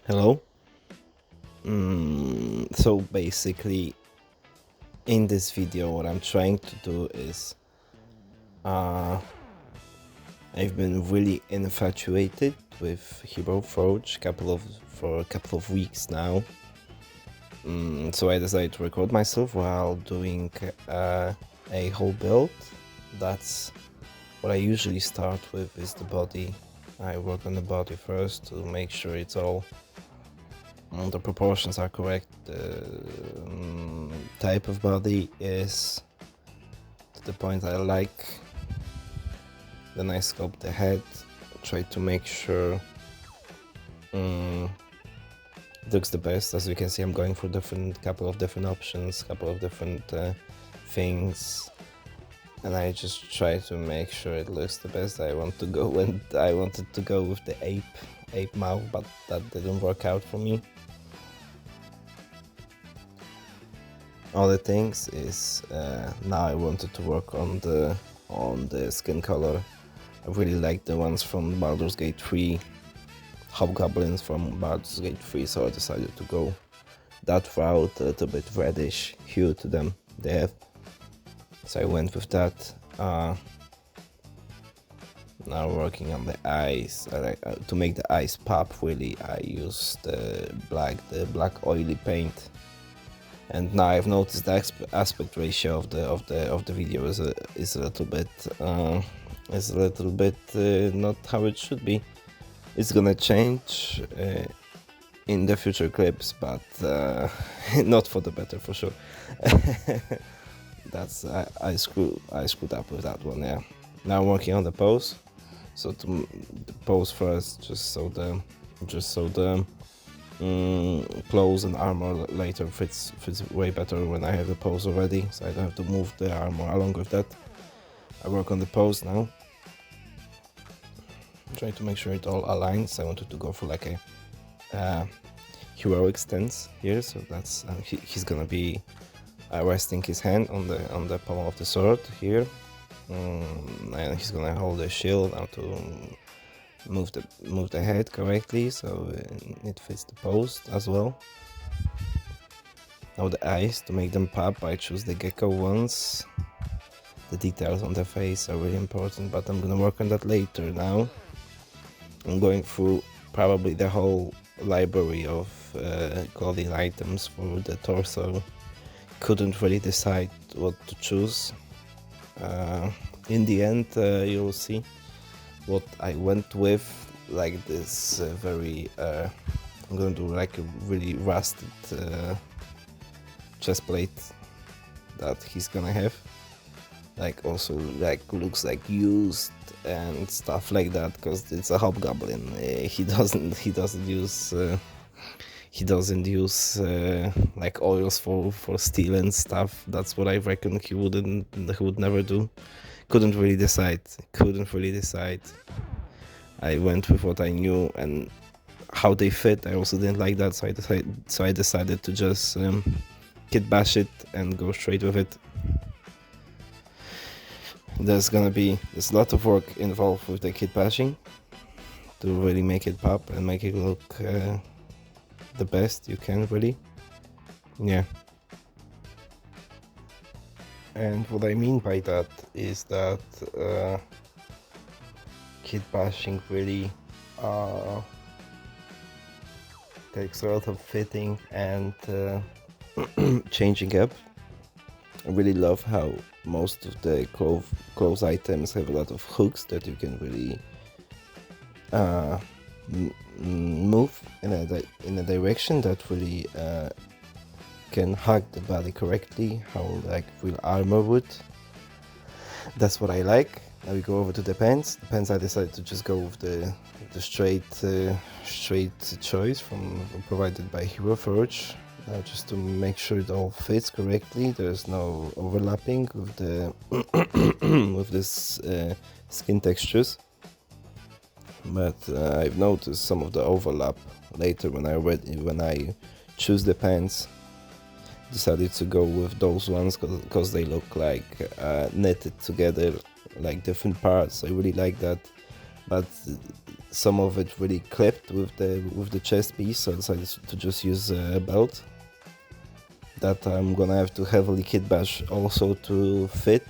Hello. So basically, in this video, what I'm trying to do is, I've been really infatuated with Heroforge for a couple of weeks now. So I decided to record myself while doing a whole build. That's what I usually start with, is the body. I work on the body first to make sure it's all the proportions are correct. The type of body is to the point I like. Then I sculpt the head, try to make sure it looks the best. As you can see, I'm going for couple of different options, couple of different things, and I just try to make sure it looks the best. I wanted to go with the ape mouth, but that didn't work out for me. Other things is now I wanted to work on the skin color. I really like the ones from Baldur's Gate 3, Hobgoblins from Baldur's Gate 3, so I decided to go that route, a little bit reddish hue to them they have. So I went with that. Now working on the eyes. To make the eyes pop really, I use the black oily paint. And now I've noticed the aspect ratio of the video is a little bit not how it should be. It's gonna change in the future clips, but not for the better for sure. That's I screwed up with that one. Yeah. Now I'm working on the pose. So the pose first, just so the clothes and armor later fits way better when I have the pose already, so I don't have to move the armor along with that. I work on the pose now. Try to make sure it all aligns. I wanted to go for like a heroic stance here, so that's he's gonna be resting his hand on the pommel of the sword here, and he's gonna hold a shield now to move the head correctly, so it fits the pose as well. Now the eyes, to make them pop, I choose the gecko ones. The details on the face are really important, but I'm gonna work on that later. Now I'm going through probably the whole library of clothing items for the torso. Couldn't really decide what to choose. In the end, you'll see what I went with, like this very I'm gonna do like a really rusted chest plate that he's gonna have, like also like looks like used and stuff like that, because it's a hobgoblin. He doesn't use like oils for steel and stuff. That's what I reckon he would never do. Couldn't really decide. I went with what I knew and how they fit. I also didn't like that, so I decided to just kit bash it and go straight with it. There's a lot of work involved with the kit bashing to really make it pop and make it look the best you can, really. Yeah. And what I mean by that is that kit bashing really takes a lot of fitting and changing up. I really love how most of the clothes items have a lot of hooks that you can really move in a direction that really can hug the body correctly, how like real armor would. That's what I like. Now we go over to the pants. The pants, I decided to just go with the straight choice provided by Heroforge, just to make sure it all fits correctly. There's no overlapping with the with this skin textures. But I've noticed some of the overlap later when I choose the pants. Decided to go with those ones because they look like knitted together, like different parts. I really like that. but some of it really clipped with the chest piece, so I decided to just use a belt that I'm gonna have to heavily kit bash also to fit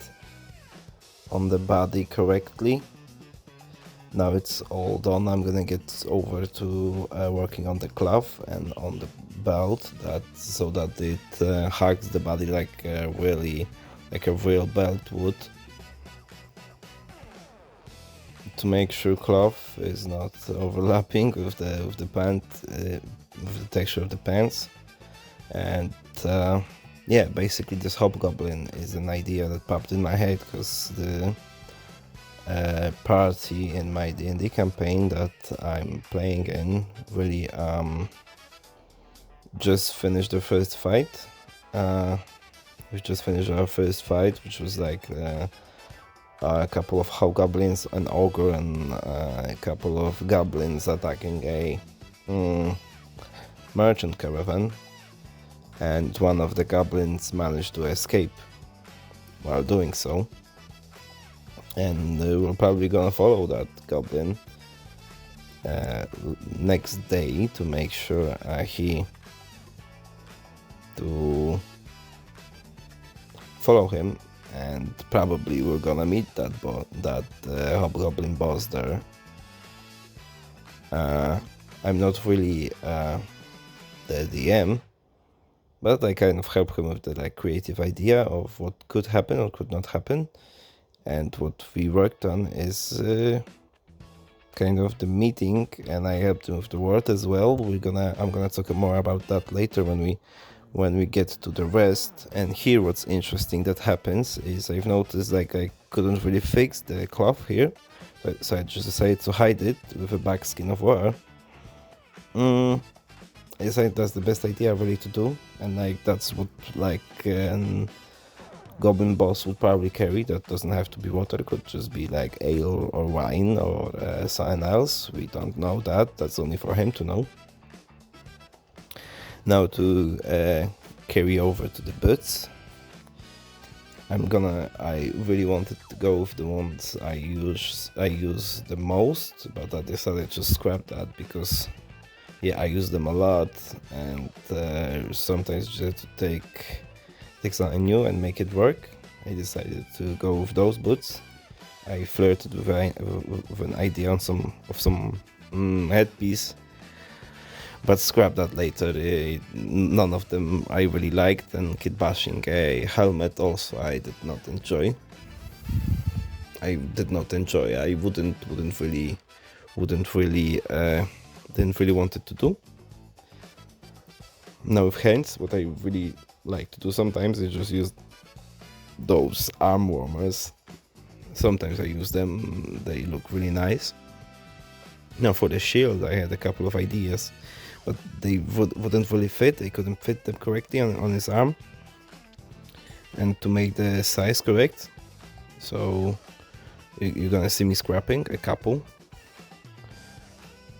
on the body correctly. Now it's all done, I'm gonna get over to working on the cloth and on the belt, so that it hugs the body like a real belt would, to make sure cloth is not overlapping with the pant, with the texture of the pants. And yeah, basically this Hobgoblin is an idea that popped in my head because the party in my D&D campaign that I'm playing in really just finished the first fight. We just finished our first fight, which was like a couple of Hobgoblins, an ogre, and a couple of goblins attacking a merchant caravan. And one of the goblins managed to escape while doing so. And we're probably gonna follow that goblin next day to make sure to follow him, and probably we're gonna meet that Hobgoblin boss there. I'm not really the DM, but I kind of help him with the creative idea of what could happen or could not happen. And what we worked on is kind of the meeting, and I helped him with the word as well. I'm gonna talk more about that later when we get to the rest. And here what's interesting that happens is I've noticed I couldn't really fix the cloth here, so I just decided to hide it with a back skin of war. I decided that's the best idea really to do, and that's what goblin boss would probably carry. That doesn't have to be water, it could just be like ale or wine or something else. We don't know that's only for him to know. Now to carry over to the boots, I really wanted to go with the ones I use the most, but I decided to scrap that because yeah, I use them a lot, and sometimes you have to take something new and make it work. I decided to go with those boots. I flirted with an idea of some headpiece, but scrap that later. None of them I really liked, and kit bashing a helmet also I did not enjoy. I didn't really want it to do. Now with hands, what I really like to do sometimes is just use those arm warmers. Sometimes I use them, they look really nice. Now for the shield I had a couple of ideas, but they wouldn't really fit. I couldn't fit them correctly on his arm, and to make the size correct, so you're gonna see me scrapping a couple.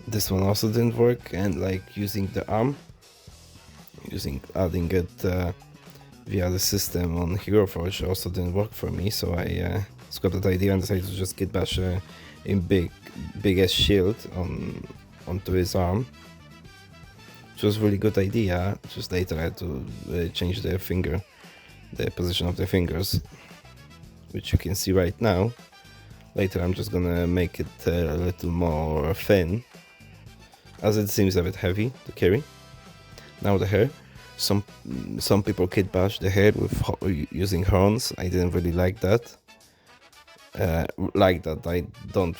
This one also didn't work, and using the arm, adding it via the system on Heroforge also didn't work for me, so I scrapped that idea and decided to just kit bash a big ass shield onto his arm, which was a really good idea. Just later I had to change the position of the fingers, which you can see right now. Later I'm just gonna make it a little more thin, as it seems a bit heavy to carry. Now the hair. Some people kit bash the hair with using horns. I didn't really like that. I don't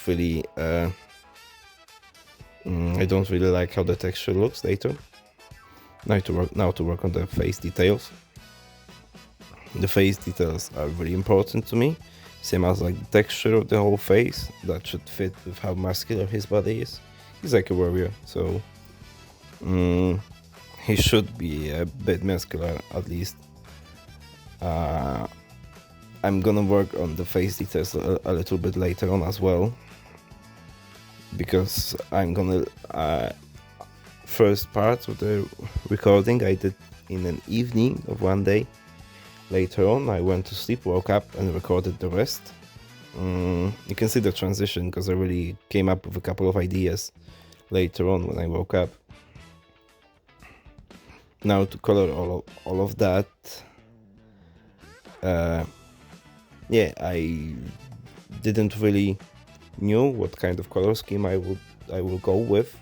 really like how the texture looks later. Now to work on the face details. The face details are really important to me. Same as the texture of the whole face. That should fit with how muscular his body is. He's like a warrior, so he should be a bit muscular at least. I'm gonna work on the face details a little bit later on as well, because I'm gonna first part of the recording I did in an evening of one day. Later on I went to sleep, woke up and recorded the rest. You can see the transition because I really came up with a couple of ideas later on when I woke up. Now to color all of that, yeah, I didn't really knew what kind of color scheme I will go with.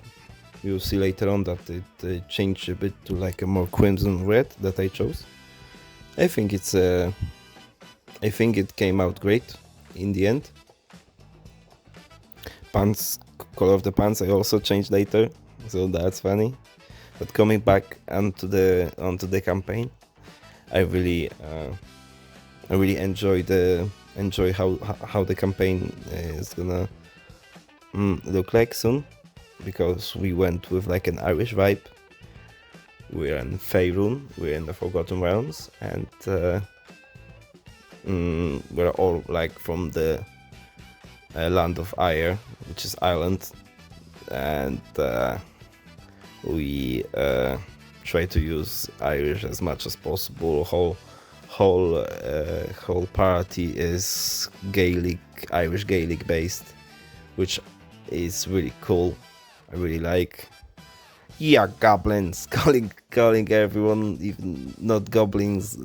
You'll see later on that it changed a bit to like a more crimson red that I chose. I think it came out great in the end. Pants, color of the pants I also changed later, so that's funny. But coming back onto the campaign, I really enjoy how the campaign is gonna look like soon, because we went with like an Irish vibe. We're in Faerun, we're in the Forgotten Realms, and we're all like from the land of Ire, which is Ireland, and we try to use Irish as much as possible. Whole party is Irish Gaelic based, which is really cool. I really like. Yeah, goblins, calling everyone, even not goblins,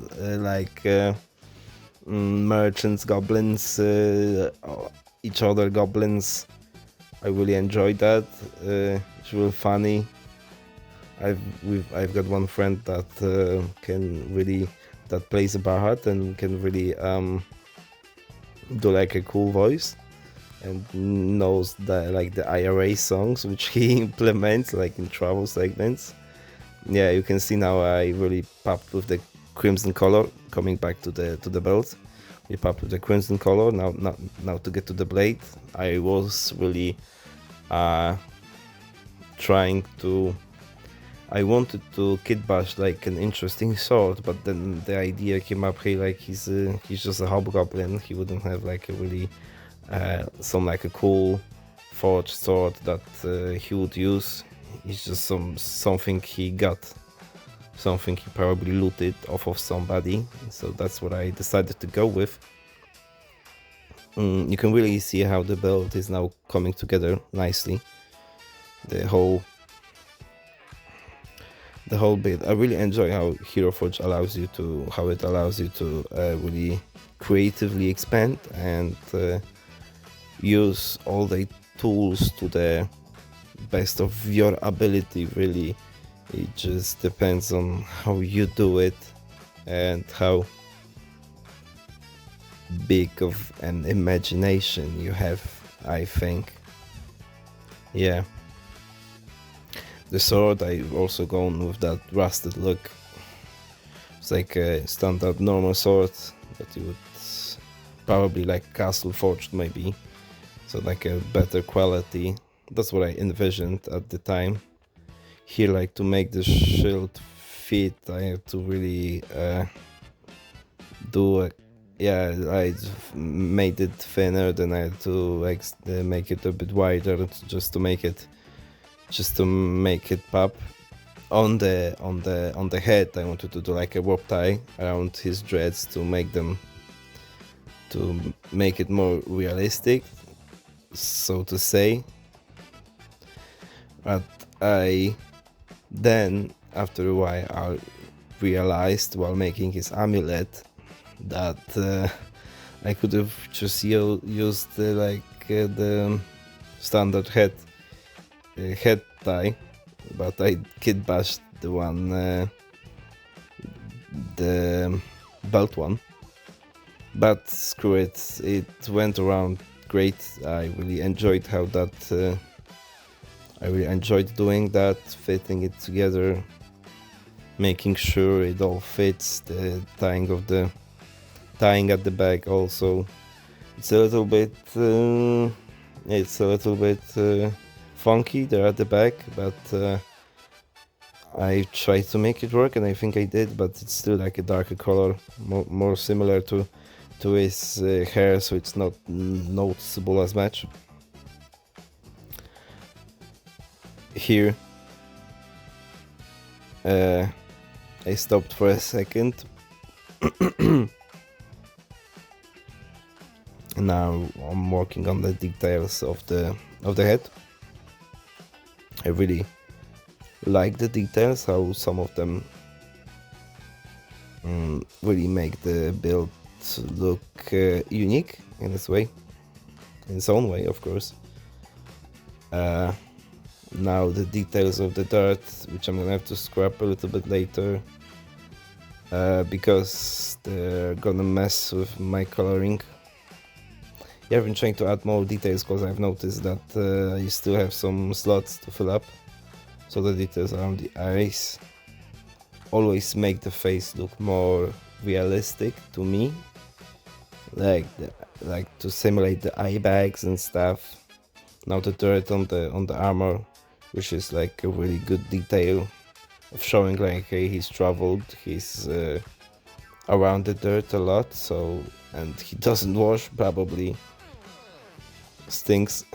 merchants, goblins, each other goblins. I really enjoyed that. It's really funny. I've got one friend that that plays a Bahat and can really do like a cool voice, and knows the IRA songs which he implements like in travel segments. Yeah, you can see now I really popped with the crimson color. Coming back to the belt, we popped with the crimson color. Now to get to the blade, I was really I wanted to kit bash like an interesting sword, but then the idea came up, hey, like he's just a hobgoblin, he wouldn't have like a really a cool forged sword that he would use. It's just something he got, something he probably looted off of somebody. So that's what I decided to go with. You can really see how the build is now coming together nicely. The whole bit. I really enjoy how Heroforge allows you to really creatively expand and use all the tools to the best of your ability. Really, it just depends on how you do it and how big of an imagination you have, I think. Yeah, the sword, I've also gone with that rusted look. It's like a standard normal sword that you would probably like castle forged maybe, so like a better quality. That's what I envisioned at the time. Here, like to make the shield fit, I have to really I made it thinner, then I had to make it a bit wider just to make it pop. On the head, I wanted to do like a warp tie around his dreads to make it more realistic, so to say. But then after a while I realized while making his amulet that I could have just used the standard head tie, but I kit bashed the belt one. But screw it, it went around great. I really enjoyed I really enjoyed doing that, fitting it together, making sure it all fits, the tying at the back also. It's a little bit funky there at the back, but I tried to make it work, and I think I did, but it's still like a darker color, more similar to his hair, so it's not noticeable as much. Here I stopped for a second Now I'm working on the details of the head. I really like the details, how some of them really make the build look unique in its way, in its own way, of course. Now the details of the dirt, which I'm gonna have to scrap a little bit later, because they're gonna mess with my coloring. Yeah, I've been trying to add more details because I've noticed that I still have some slots to fill up. So the details around the eyes always make the face look more realistic to me, like to simulate the eye bags and stuff. Now the dirt on the armor, which is like a really good detail of showing like, hey, he's traveled, he's around the dirt a lot, so, and he doesn't wash, probably stinks.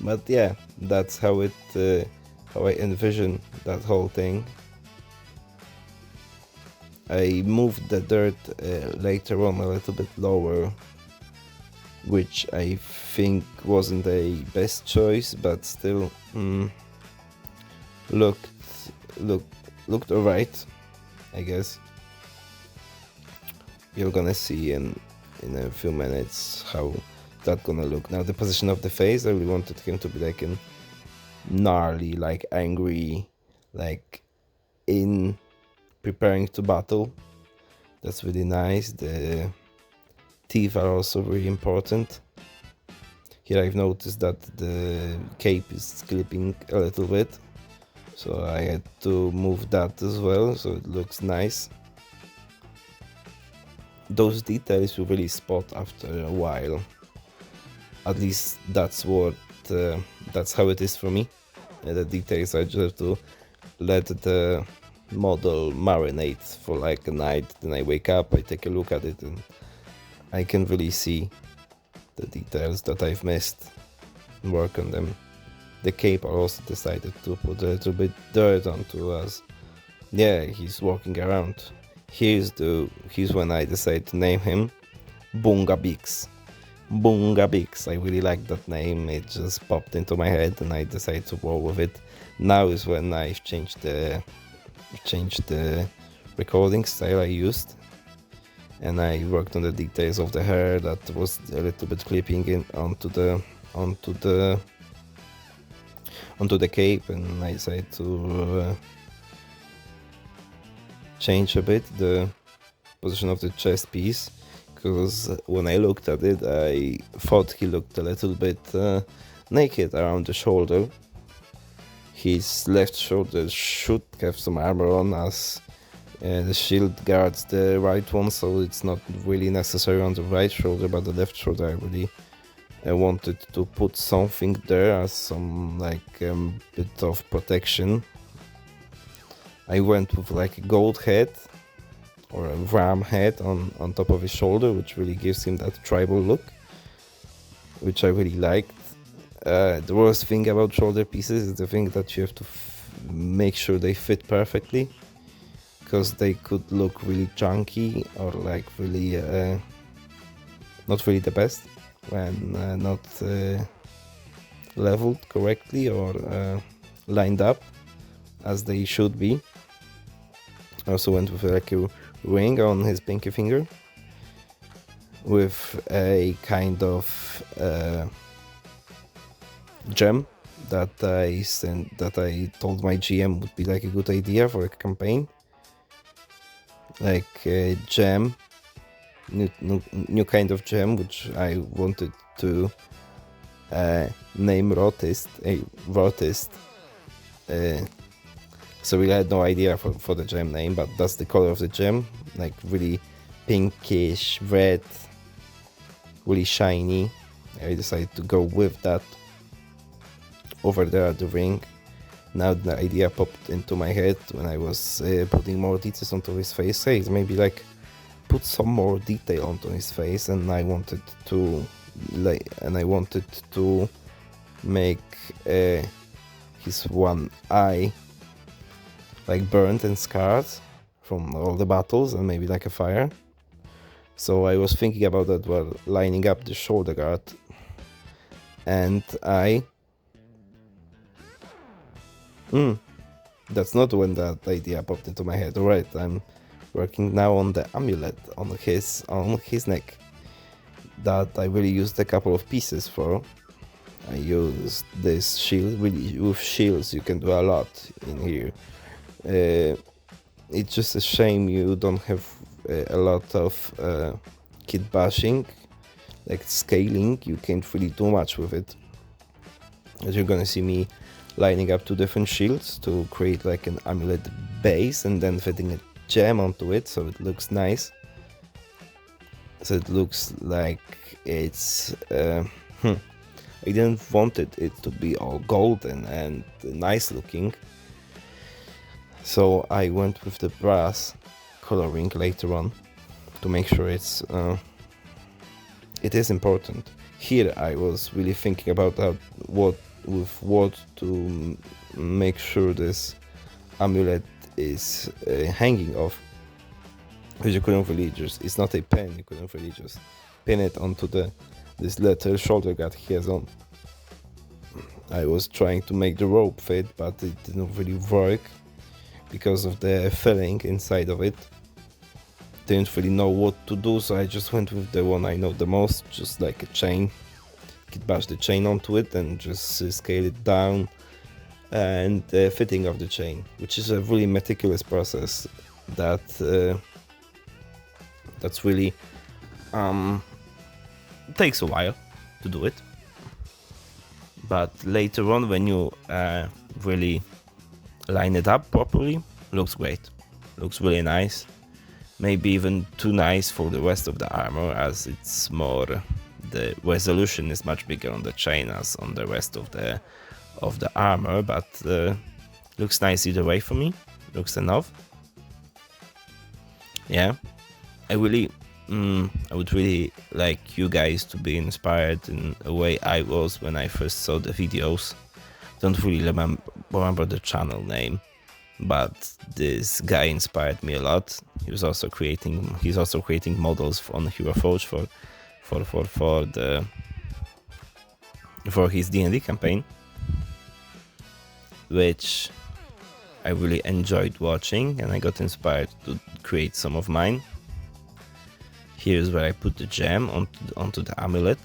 But yeah, that's how I envision that whole thing. I moved the dirt later on a little bit lower, which I think wasn't a best choice, but still looked alright, I guess. You're gonna see in a few minutes how that's gonna look. Now the position of the face, I really wanted him to be like in gnarly, like angry, like in preparing to battle. That's really nice. The teeth are also really important. Here I've noticed that the cape is clipping a little bit, so I had to move that as well, so it looks nice. Those details you really spot after a while. At least that's how it is for me. The details, I just have to let the model marinate for like a night, then I wake up, I take a look at it, and I can really see the details that I've missed and work on them. The cape, I also decided to put a little bit dirt onto us. Yeah, he's walking around. Here's when I decide to name him Bungabix. Bungabix, I really like that name, it just popped into my head and I decided to roll with it. Now is when I've changed the recording style I used, and I worked on the details of the hair that was a little bit clipping in onto the cape, and I decided to change a bit the position of the chest piece, because when I looked at it I thought he looked a little bit naked around the shoulder. His left shoulder should have some armor on, as the shield guards the right one, so it's not really necessary on the right shoulder, but the left shoulder I really wanted to put something there as some like bit of protection. I went with like a gold head or a ram head on top of his shoulder, which really gives him that tribal look, which I really liked. The worst thing about shoulder pieces is the thing that you have to make sure they fit perfectly, because they could look really chunky or like really not really the best when not leveled correctly or lined up as they should be. I also went with like a ring on his pinky finger with a kind of gem that I told my GM would be like a good idea for a campaign. Like a gem, new kind of gem, which I wanted to name Rotist. So we had no idea for the gem name, but that's the color of the gem, like really pinkish red, really shiny. I decided to go with that over there at the ring. Now the idea popped into my head when I was putting more details onto his face. Hey, maybe like put some more detail onto his face, and I wanted to make his one eye like burnt and scarred from all the battles, and maybe like a fire. So I was thinking about that while lining up the shoulder guard, and that's not when that idea popped into my head. Alright, I'm working now on the amulet on his neck that I really used a couple of pieces for. I used this shield. Really, with shields you can do a lot in here. It's just a shame you don't have a lot of kit bashing, like scaling. You can't really do much with it. As you're gonna see me lining up two different shields to create like an amulet base and then fitting a gem onto it so it looks nice. So it looks like it's I didn't want it to be all golden and nice looking, so I went with the brass coloring later on to make sure it is important. Here I was really thinking about what to make sure this amulet is hanging off, because you couldn't really just, it's not a pen, you couldn't really just pin it onto this little shoulder guard he has on. I was trying to make the rope fit, but it didn't really work because of the filling inside of it. Didn't really know what to do, so I just went with the one I know the most, just like a chain. Could bash the chain onto it and just scale it down, and fitting of the chain, which is a really meticulous process that's really takes a while to do it, but later on when you really line it up properly, looks great, looks really nice, maybe even too nice for the rest of the armor, as it's more, the resolution is much bigger on the chain as on the rest of the armor, but looks nice either way for me, looks enough. Yeah, I would really like you guys to be inspired in a way I was when I first saw the videos. Don't really remember the channel name, but this guy inspired me a lot. He's also creating models on Heroforge for his D&D campaign, which I really enjoyed watching, and I got inspired to create some of mine. Here's where I put the gem onto the amulet.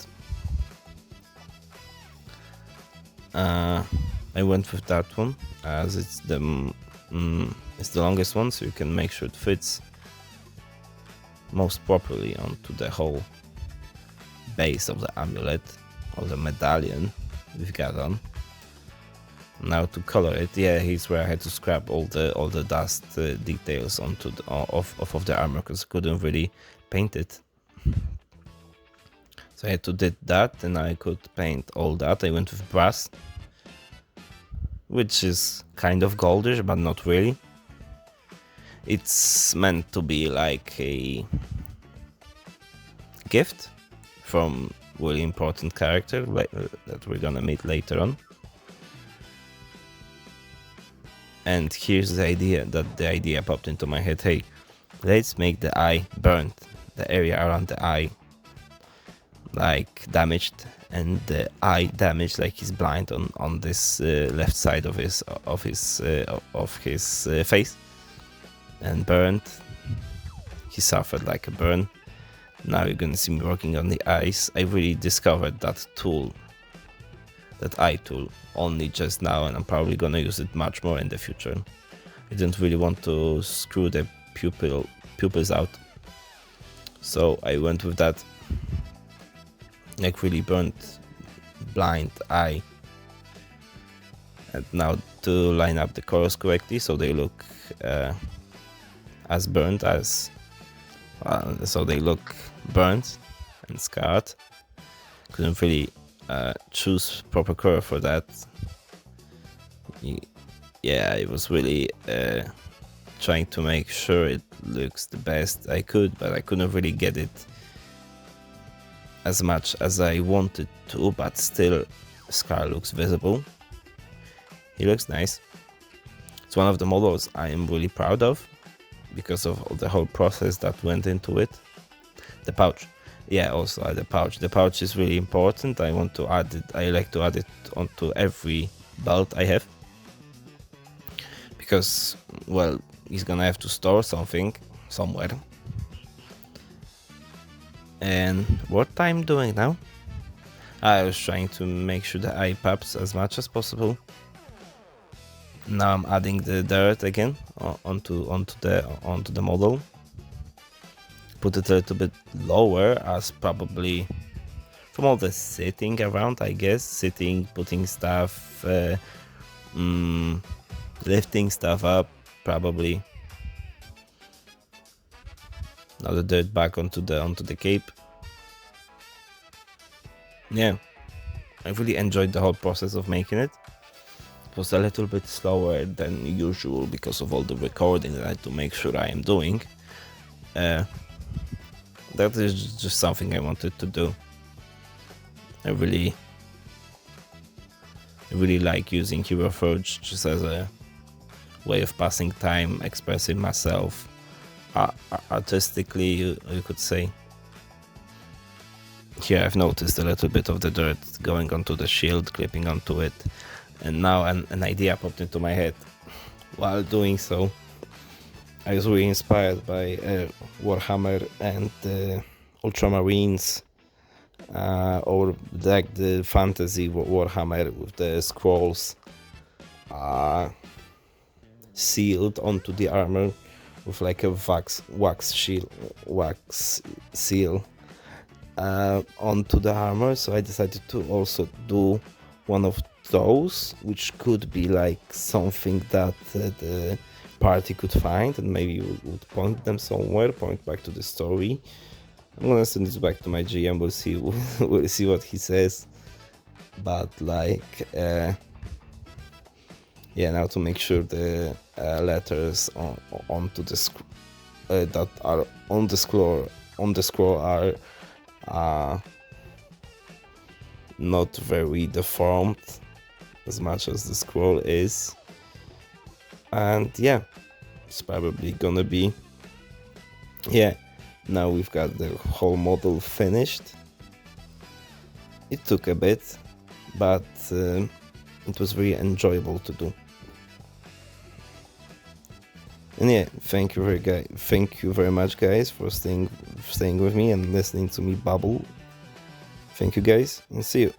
I went with that one as it's the longest one, so you can make sure it fits most properly onto the whole base of the amulet or the medallion we've got on. Now to color it, yeah, here's where I had to scrap all the dust details onto off the armor, because I couldn't really paint it. So I had to did that, and I could paint all that. I went with brass, which is kind of goldish, but not really. It's meant to be like a gift from a really important character that we're gonna meet later on. And here's the idea popped into my head. Hey, let's make the eye burnt, the area around the eye like damaged, and the eye damaged, like he's blind on this left side of his face, and burnt. He suffered like a burn. Now you're gonna see me working on the eyes. I really discovered that tool, that eye tool, only just now, and I'm probably gonna use it much more in the future. I didn't really want to screw the pupils out, so I went with that, like really burnt blind eye. And now to line up the colors correctly so they look as burnt as so they look burnt and scarred. Couldn't really choose proper color for that. Yeah, I was really trying to make sure it looks the best I could, but I couldn't really get it as much as I wanted to, but still Scar looks visible. He looks nice. It's one of the models I am really proud of because of the whole process that went into it. The pouch. Yeah, also the pouch. The pouch is really important. I want to add it. I like to add it onto every belt I have. Because, well, he's gonna have to store something somewhere. And what I'm doing now? I was trying to make sure the eye pops as much as possible. Now I'm adding the dirt again onto the model. Put it a little bit lower, as probably from all the sitting around, I guess. Sitting, putting stuff, lifting stuff up, probably. Now the dirt back onto the cape. Yeah, I really enjoyed the whole process of making it. It was a little bit slower than usual because of all the recording that I had to make sure I am doing. That is just something I wanted to do. I really like using Heroforge just as a way of passing time, expressing myself artistically, you could say. Here I've noticed a little bit of the dirt going onto the shield, clipping onto it, and now an idea popped into my head. While doing so, I was really inspired by Warhammer and Ultramarines, or like the fantasy Warhammer with the scrolls sealed onto the armor with like a wax seal onto the armor. So I decided to also do one of those, which could be like something that the party could find, and maybe would point them somewhere, point back to the story. I'm gonna send this back to my GM. We'll see. We'll see what he says. But like, yeah, now to make sure the letters onto the that are on the scroll are not very deformed as much as the scroll is. And yeah, it's probably gonna be, yeah. Now we've got the whole model finished. It took a bit, but it was very enjoyable to do. And yeah, thank you very much, guys, for staying with me and listening to me babble. Thank you, guys, and see you.